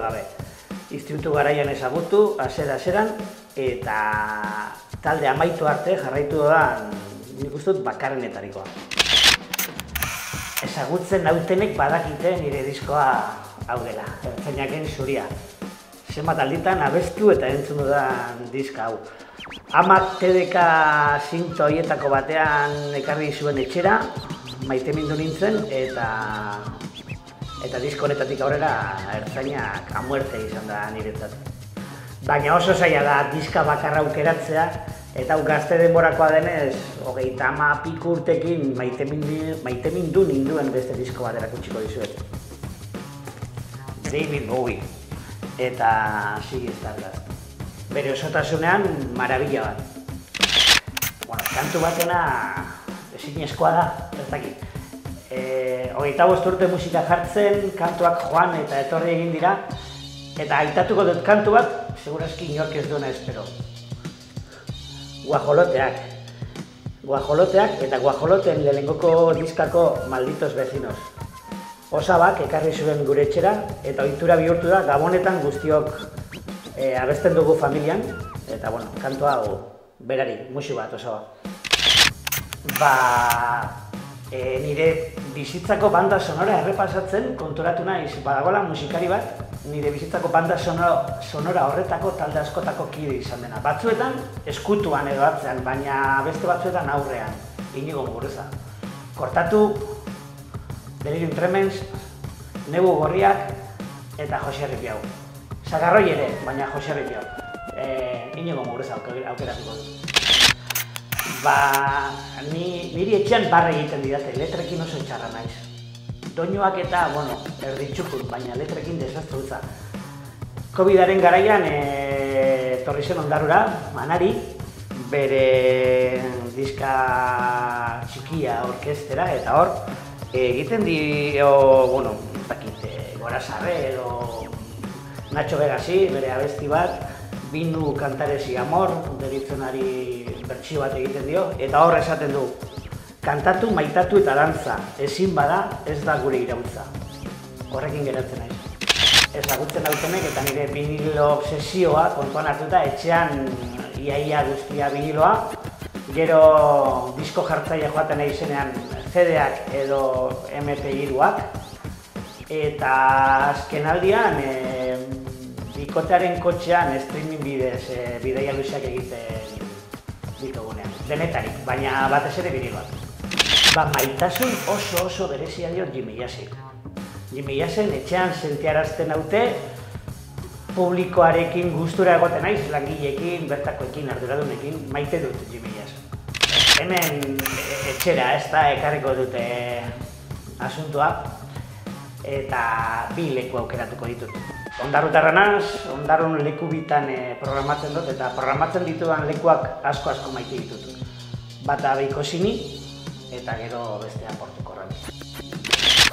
gabe. Institutu garaian ezagutu, hasera-haseran, eta talde amaitu arte jarraitu da, nik uste dut bakarrenetarikoa. Ezagutzen nautenek badakite nire diskoa hau dela, Ertzainaken Zuria. Zenbat alditan abestu eta entzun dudan diska hau. Amak TDK zinto horietako batean ekarri zuen etxera, maitemindu nintzen, eta disko honetatik aurrera Ertzainak a muerte izan da niretzat. Baina oso zaila da diska bakarra aukeratzea, eta hau gazte denborakoa denez, 30 urtekin maitemindu ninduen beste disko bat erakutsiko dizuet. David Bowie eta Ziggy Stardust. Bere osotasunean, marabila bat. Kantu batena ezinezkoa da, ez dakit. 25 urte musika jartzen, kantuak joan eta etorri egin dira, eta aitatuko dut kantu bat, segurazki inork ez duena espero. Guajoloteak. Guajoloteak eta Guajoloten lehenengoko diskako Malditos Vecinos. Osabak ekarri zuen gure etxera, eta ohitura bihurtu da Gabonetan guztiok abesten dugu familian, eta kantu hau berari, musu bat Osaba. Nire bizitzako banda sonora errepasatzen konturatu naiz, badagoela musikari bat, nire bizitzako banda sonora horretako talde askotako kide izan dena. Batzuetan eskutuan edo atzean, baina beste batzuetan aurrean, Inigo Muguruza. Kortatu, Delirium Tremens, Negu Gorriak eta Jose Ripiau. Sagarroi ere, baina Jose Ripiau. Inigo Muguruza aukeratuko dut. Niri etxean barre egiten didate, letrekin oso txarra naiz. Doinuak eta, erditxukun, baina letrekin desastrutza. Covidaren garaian etorri zen Ondarrura, Manari, bere diska txikia orkestera, eta hor, egiten dio, Gorazarre edo Nacho Vegasi, bere abesti bat, Binu Kantaresi Amor, deritzonari bertsio bat egiten dio, eta hor esaten du, kantatu, maitatu eta dantza, ezin bada, ez da gure irautza. Horrekin geratzen naiz. Ezagutzen dautenek eta nire vinilo obsesioa kontuan hartuta, etxean iaia guztia viniloa, gero disko jartzaile joaten nahi zenean CD-ak edo MP3-ak, eta azkenaldian bikotearen kotxean streaming bidez bidaia luzeak egiten ditugunean. Denetarik, baina batez ere viniloak. Maitasun oso berezia dio Jimmy Jazzek. Jimmy Jazzen etxean sentiarazten naute, publikoarekin gustura egoten naiz, langileekin, bertakoekin, arduradunekin, maite dut Jimmy Jazz. Hemen etxera ez da ekarriko dute asuntua, eta bi leku aukeratuko ditut. Ondarrutarra naz, Ondarrun leku bitan programatzen dut, eta programatzen ditudan lekuak asko maite ditut. Bata Beikosini, eta gero bestea Portukorran.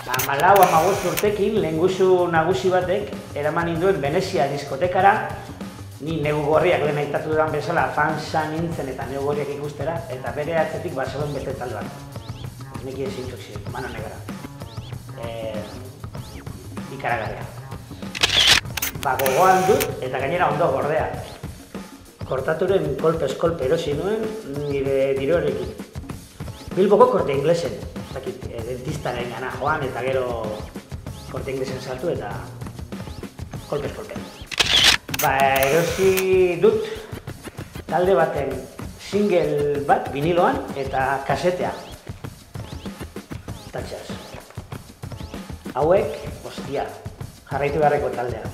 14-15 urtekin, lehengusu nagusi batek, eraman ninduen Venezia diskotekara, ni Negu Gorriak lehen aitatu dudan bezala fansa nintzen eta Negu Gorriak ikustera, eta bere atzetik Barcelon bete talde bat. Neki ezintzuk ziren, Mano Negra. Ikaragarria. Gogoan dut, eta gainera ondo gordea. Kortaturen kolpez-kolpe erosi nuen nire diruarekin. Bilboko Korte Inglesen, dentistaren gana joan eta gero Korte Inglesen sartu eta kolpez-kolpe. Erosi dut talde baten single bat viniloan eta kasetea. Tatxas. Hauek, ostia, jarraitu beharreko taldea.